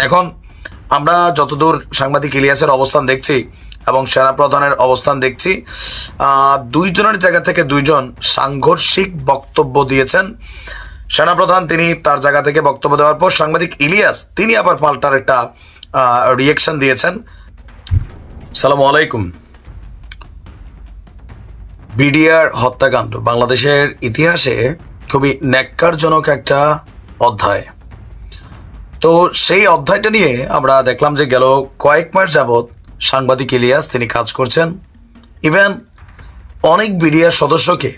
এখন আমরা যতদূর সাংবাদিক ইলিয়াসের অবস্থান দেখছি এবং সেনাপ্রধানের অবস্থান দেখছি, দুইজনের জায়গা থেকে দুইজন সাংঘর্ষিক বক্তব্য দিয়েছেন। সেনাপ্রধান তিনি তার জায়গা থেকে বক্তব্য দেওয়ার পর সাংবাদিক ইলিয়াস তিনি আবার পাল্টার একটা রিয়েকশন দিয়েছেন। সালামু আলাইকুম। বিডিআর হত্যাকাণ্ড বাংলাদেশের ইতিহাসে খুবই ন্যাক্কারজনক একটা অধ্যায়। তো সেই অধ্যায়টা নিয়ে আমরা দেখলাম যে গেল কয়েক মাস যাবৎ সাংবাদিক ইলিয়াস তিনি কাজ করছেন। ইভেন অনেক বিডিআর সদস্যকে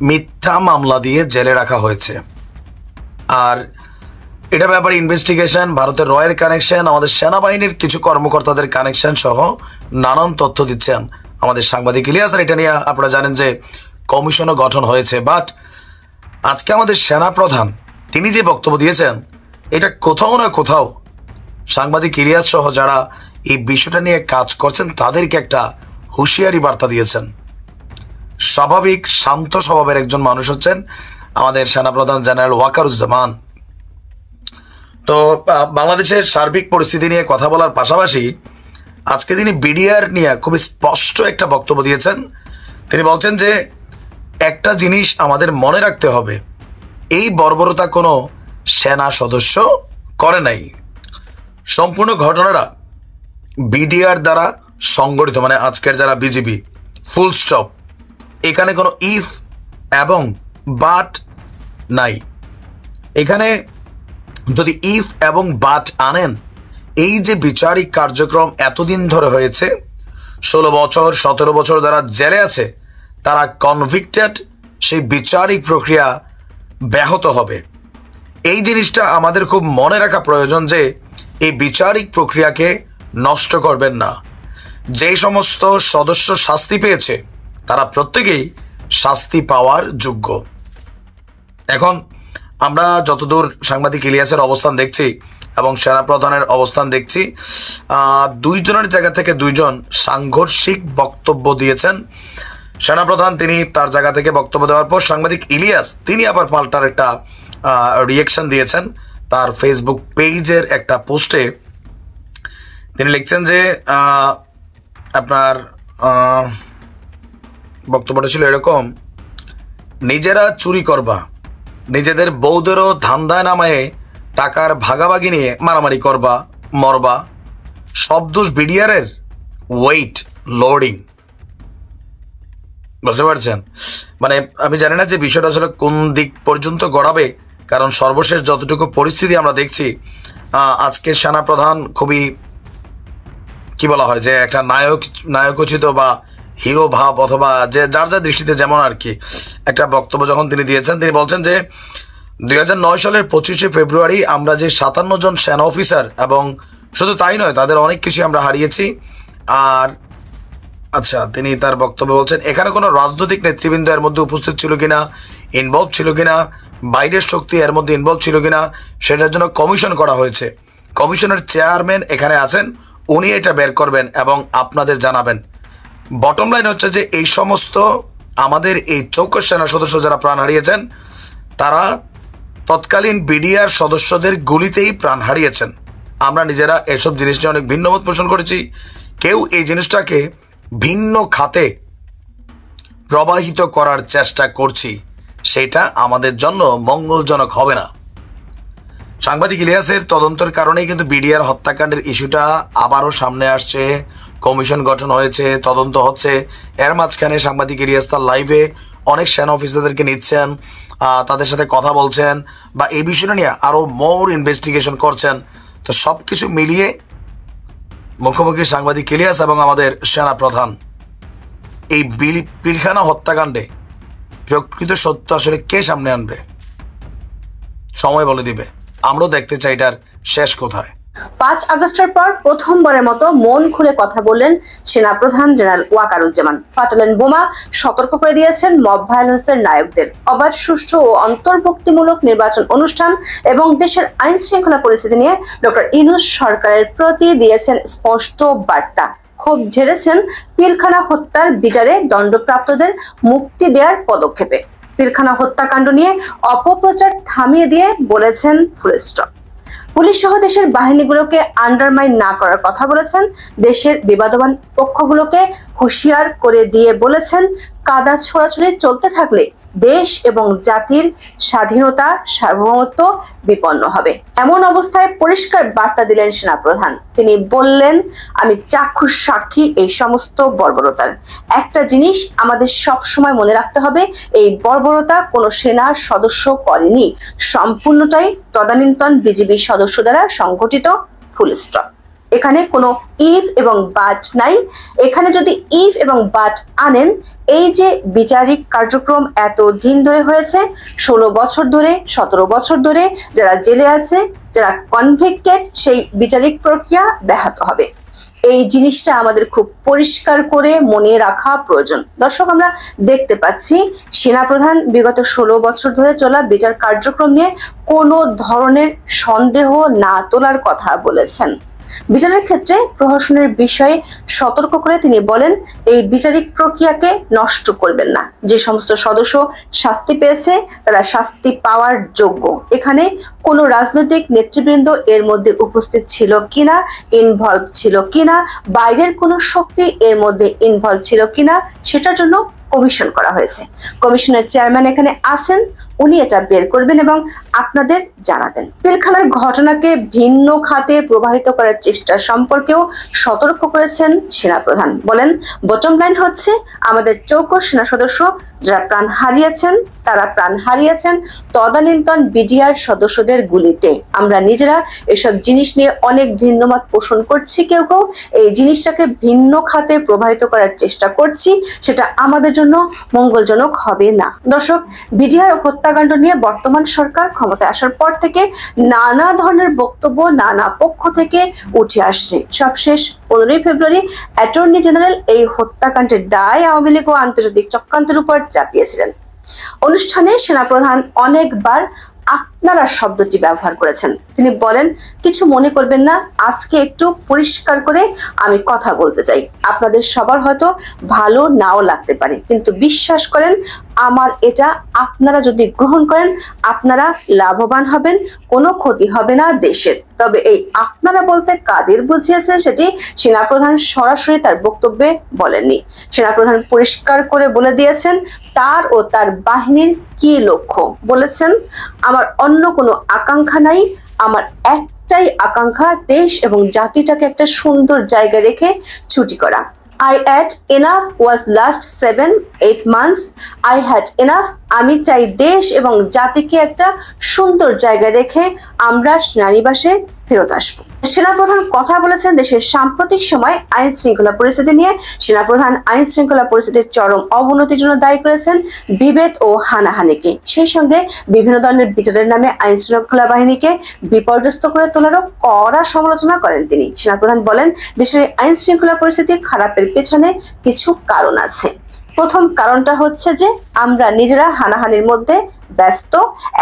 মিথ্যা মামলা দিয়ে জেলে রাখা হয়েছে। আর এটা ব্যাপারে ইনভেস্টিগেশন, ভারতের রয়ের কানেকশন, আমাদের সেনাবাহিনীর কিছু কর্মকর্তাদের কানেকশন সহ নানান তথ্য দিচ্ছেন আমাদের সাংবাদিক ইলিয়াস। আর এটা নিয়ে আপনারা জানেন যে কমিশনও গঠন হয়েছে। বাট আজকে আমাদের সেনাপ্রধান তিনি যে বক্তব্য দিয়েছেন, এটা কোথাও না কোথাও সাংবাদিক ইলিয়াস সহ যারা এই বিষয়টা নিয়ে কাজ করছেন তাদেরকে একটা হুঁশিয়ারি বার্তা দিয়েছেন। স্বাভাবিক শান্ত স্বভাবের একজন মানুষ হচ্ছেন আমাদের সেনাপ্রধান জেনারেল ওয়াকারুজ্জামান। তো বাংলাদেশের সার্বিক পরিস্থিতি নিয়ে কথা বলার পাশাপাশি আজকে তিনি বিডিআর নিয়ে খুবই স্পষ্ট একটা বক্তব্য দিয়েছেন। তিনি বলছেন যে একটা জিনিস আমাদের মনে রাখতে হবে, এই বর্বরতা কোনো সেনা সদস্য করে নাই। সম্পূর্ণ ঘটনাটা বিডিআর দ্বারা সংগঠিত, মানে আজকের যারা বিজিবি, ফুল স্টপ। এখানে কোনো ইফ এবং বাট নাই। এখানে যদি ইফ এবং বাট আনেন, এই যে বিচারিক কার্যক্রম এতদিন ধরে হয়েছে, 16 বছর 17 বছর যারা জেলে আছে তারা কনভিক্টেড, সেই বিচারিক প্রক্রিয়া ব্যাহত হবে। এই জিনিসটা আমাদের খুব মনে রাখা প্রয়োজন যে এই বিচারিক প্রক্রিয়াকে নষ্ট করবেন না। যেই সমস্ত সদস্য শাস্তি পেয়েছে তারা প্রত্যেকেই শাস্তি পাওয়ার যোগ্য। এখন আমরা যতদূর সাংবাদিক ইলিয়াসের অবস্থান দেখছি এবং সেনাপ্রধানের অবস্থান দেখছি, দুইজনের জায়গা থেকে দুইজন সাংঘর্ষিক বক্তব্য দিয়েছেন। সেনাপ্রধান তিনি তার জায়গা থেকে বক্তব্য দেওয়ার পর সাংবাদিক ইলিয়াস তিনি আবার পাল্টার একটা রিয়েকশন দিয়েছেন। তার ফেসবুক পেজের একটা পোস্টে তিনি লিখছেন যে আপনার বক্তব্যটা ছিল এরকম: নিজেরা চুরি করবা, নিজেদের বউদেরও ধান্দায় নামায়ে টাকার ভাগাভাগি নিয়ে মারামারি করবা, মরবা, সব দোষ বিডিআরের। Wait loading. বুঝতে পারছেন? মানে আমি জানি না যে বিষয়টা আসলে কোন দিক পর্যন্ত গড়াবে, কারণ সর্বশেষ যতটুকু পরিস্থিতি আমরা দেখছি, আজকে সেনাপ্রধান খুবই কি বলা হয় যে একটা নায়কোচিত বা হিরো ভাব, অথবা যে যার যার দৃষ্টিতে যেমন আর কি একটা বক্তব্য যখন তিনি দিয়েছেন, তিনি বলছেন যে 2009 সালের 25শে ফেব্রুয়ারি আমরা যে 57 জন সেনা অফিসার, এবং শুধু তাই নয় তাদের অনেক কিছু আমরা হারিয়েছি। আর আচ্ছা, তিনি তার বক্তব্যে বলছেন এখানে কোনো রাজনৈতিক নেতৃবৃন্দ এর মধ্যে উপস্থিত ছিল কিনা, ইনভলভ ছিল কিনা, বাইরের শক্তি এর মধ্যে ইনভলভ ছিল কিনা, সেটার জন্য কমিশন করা হয়েছে। কমিশনের চেয়ারম্যান এখানে আছেন, উনি এটা বের করবেন এবং আপনাদের জানাবেন। বটম লাইন হচ্ছে যে এই সমস্ত আমাদের এই চৌকস সেনা সদস্য যারা প্রাণ হারিয়েছেন তারা তৎকালীন বিডিআর সদস্যদের গুলিতেই প্রাণ হারিয়েছেন। আমরা নিজেরা এসব জিনিস নিয়ে অনেক ভিন্নমত পোষণ করেছি। কেউ এই জিনিসটাকে ভিন্ন খাতে প্রবাহিত করার চেষ্টা করছি, সেটা আমাদের জন্য মঙ্গলজনক হবে না। সাংবাদিক ইলিয়াসের তদন্তের কারণেই কিন্তু বিডিআর হত্যাকাণ্ডের ইস্যুটা আবারও সামনে আসছে। কমিশন গঠন হয়েছে, তদন্ত হচ্ছে। এর মাঝখানে সাংবাদিক ইলিয়াস তার লাইভে অনেক সেনা অফিসারদেরকে নিচ্ছেন, তাদের সাথে কথা বলছেন, বা এই বিষয়টা নিয়ে আরও মোর ইনভেস্টিগেশন করছেন। তো সব কিছু মিলিয়ে মুখোমুখি সাংবাদিক ইলিয়াস এবং আমাদের সেনা প্রধান। এই পিলখানা হত্যাকাণ্ডে প্রকৃত সত্য আসলে কে সামনে আনবে সময় বলে দিবে। আমরাও দেখতে চাই এটার শেষ কোথায়। 5 আগস্টের পর প্রথমবারের মতো মন খুলে কথা বললেন সেনাপ্রধান জেনারেল ওয়াকারুজ্জামান। ফাটালেন বোমা, সতর্ক করে দিয়েছেন মব ভায়োলেন্সের নায়কদের। অবাধ, সুষ্ঠু ও অন্তর্ভুক্তিমূলক নির্বাচন অনুষ্ঠান এবং দেশের আইন শৃঙ্খলা পরিস্থিতি নিয়ে ডক্টর ইউনূস সরকারের প্রতি দিয়েছেন স্পষ্ট বার্তা। ক্ষোভ ঝেড়েছেন পিলখানা হত্যার বিচারে দণ্ডপ্রাপ্তদের মুক্তি দেওয়ার পদক্ষেপে। পিলখানা হত্যাকাণ্ড নিয়ে অপপ্রচার থামিয়ে দিয়ে বলেছেন ফুল স্টপ। পুলিশ সহ দেশের বাহিনীগুলোকে আন্ডারমাইন না করার কথা বলেছেন। দেশের বিবাদমান পক্ষগুলোকে হুঁশিয়ার করে দিয়ে বলেছেন, কাদা ছোড়াছুড়ি চলতে থাকলে দেশ এবং জাতির স্বাধীনতা সার্বভৌমত্ব বিপন্ন হবে। এমন অবস্থায় পরিষ্কার বার্তা দিলেন সেনাপ্রধান। তিনি বললেন, আমি চাক্ষুষ সাক্ষী এই সমস্ত বর্বরতার। একটা জিনিস আমাদের সব সময় মনে রাখতে হবে, এই বর্বরতা কোনো সেনার সদস্য করেনি, সম্পূর্ণটাই তদানীন্তন বিজিবি সদস্য দ্বারা সংগঠিত। Full stop. এখানে কোনো ইফ এবং বাট নাই। এখানে যদি ইফ এবং বাট আনেন, এই যে বিচারিক কার্যক্রম এত দিন ধরে হয়েছে, 16 বছর ধরে, 17 বছর ধরে যারা জেলে আছে, যারা কনভিক্টেড, সেই বিচারিক প্রক্রিয়া ব্যাহত হবে। এই জিনিসটা আমাদের খুব পরিষ্কার করে মনে রাখা প্রয়োজন। দর্শক, আমরা দেখতে পাচ্ছি সেনাপ্রধান বিগত 16 বছর ধরে চলা বিচার কার্যক্রম নিয়ে কোনো ধরনের সন্দেহ না তোলার কথা বলেছেন। বিচারের ক্ষেত্রে প্রহসনের বিষয়ে সতর্ক করে তিনি বলেন, এই বিচারিক প্রক্রিয়াকে নষ্ট করবেন না। যে সমস্ত সদস্য শাস্তি পেয়েছে তারা শাস্তি পাওয়ার যোগ্য। এখানে কোনো রাজনৈতিক নেতৃবৃন্দ এর মধ্যে উপস্থিত ছিল কিনা, ইনভলভ ছিল কিনা, বাইরের কোনো শক্তি এর মধ্যে ইনভলভ ছিল কিনা, সেটার জন্য কমিশন করা হয়েছে। কমিশনের চেয়ারম্যান এখানে আছেন, উনি এটা বের করবেন এবং আপনাদের জানাবেন। পিলখানার ঘটনাকে ভিন্ন খাতে প্রবাহিত করার চেষ্টা সম্পর্কেও সতর্ক করেছেন সেনাপ্রধান। বলেন, বটম লাইন হচ্ছে আমাদের চৌকো সেনা সদস্য যারা প্রাণ হারিয়েছেন, তারা প্রাণ হারিয়েছেন তদানীন্তন বিডিআর সদস্যদের গুলিতে। আমরা নিজেরা এসব জিনিস নিয়ে অনেক ভিন্নমত পোষণ করছি, কেউ কেউ এই জিনিসটাকে ভিন্ন খাতে প্রবাহিত করার চেষ্টা করছি, সেটা আমাদের জন্য মঙ্গলজনক হবে না। দর্শক, বিডিআর হত্যাকাণ্ড নিয়ে বর্তমান সরকার ক্ষমতায় আসার পর থেকে নানা ধরনের বক্তব্য নানা পক্ষ থেকে উঠে আসছে। সবশেষ 15 ফেব্রুয়ারি অ্যাটর্নি জেনারেল এই হত্যাকাণ্ডের দায় আওয়ামী লীগ ও আন্তর্জাতিক চক্রান্তের উপর চাপিয়েছিলেন। অনুষ্ঠানে সেনাপ্রধান অনেকবার আপনারা শব্দটি ব্যবহার করেছেন। তিনি বলেন, কিছু মনে করবেন না, আজকে একটু পরিষ্কার করে আমি কথা বলতে চাই। আপনাদের সবার হয়তো ভালো নাও লাগতে পারে, কিন্তু বিশ্বাস করেন আমার এটা আপনারা যদি গ্রহণ করেন, আপনারা লাভবান হবেন, কোনো ক্ষতি হবে না দেশের। তবে এই আপনারা বলতে কাদের বুঝিয়েছেন সেটি সেনাপ্রধান সরাসরি তার বক্তব্যে বলেননি। সেনাপ্রধান পরিষ্কার করে বলে দিয়েছেন তার ও তার বাহিনীর কি লক্ষ্য। বলেছেন, আমার অন্য কোনো আকাঙ্ক্ষা নাই, আমার একটাই আকাঙ্ক্ষা দেশ এবং জাতিটাকে একটা সুন্দর জায়গায় রেখে ছুটি করা। I had enough was last 7-8 months. I had enough. আমি চাই দেশ এবং জাতিকে একটা সুন্দর জায়গায় রেখে আমরা সেনানিবাসে ফেরত আসবো। সেনাপ্রধান কথা বলেছেন দেশের সাম্প্রতিক সময় আইন শৃঙ্খলা পরিস্থিতি নিয়ে। সেনাপ্রধান আইন শৃঙ্খলা পরিস্থিতির চরম অবনতির জন্য দায়ী করেছেন বিভেদ ও হানাহানিকে। সেই সঙ্গে বিভিন্ন ধরনের বিচারের নামে আইন শৃঙ্খলা বাহিনীকে বিপর্যস্ত করে তোলারও কড়া সমালোচনা করেন তিনি। সেনাপ্রধান বলেন, দেশের আইন শৃঙ্খলা পরিস্থিতি খারাপের পেছনে কিছু কারণ আছে। প্রথম কারণটা হচ্ছে যে আমরা নিজেরা হানাহানির মধ্যে ব্যস্ত,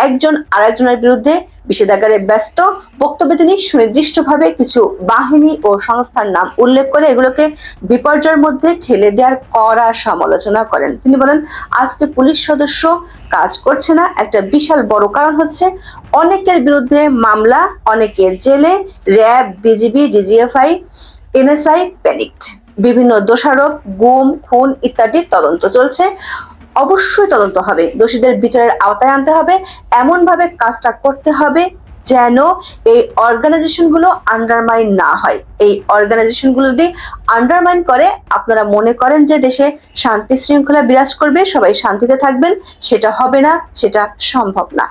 একজন আরেকজনের বিরুদ্ধে নিষেধাজ্ঞারে ব্যস্ত। বক্তব্যে তিনি সুনির্দিষ্টভাবে কিছু বাহিনী ও সংস্থার নাম উল্লেখ করে এগুলোকে বিপর্যয়ের মধ্যে ঠেলে দেওয়ার কড়া সমালোচনা করেন। তিনি বলেন, আজকে পুলিশ সদস্য কাজ করছে না, একটা বিশাল বড় কারণ হচ্ছে অনেকের বিরুদ্ধে মামলা, অনেকের জেলে, RAB, BGB, DGFI, NSI panicked. বিভিন্ন দোষারোপ, গুম, খুন ইত্যাদি তদন্ত চলছে। অবশ্যই তদন্ত হবে, দোষীদের বিচারের আওতায় আনতে হবে, এমন ভাবে কাজটা করতে হবে যেন এই অর্গানাইজেশনগুলো আন্ডারমাইন না হয়। এই অর্গানাইজেশনগুলো যদি আন্ডারমাইন করে, আপনারা মনে করেন যে দেশে শান্তি শৃঙ্খলা বিরাজ করবে, সবাই শান্তিতে থাকবেন, সেটা হবে না, সেটা সম্ভব না।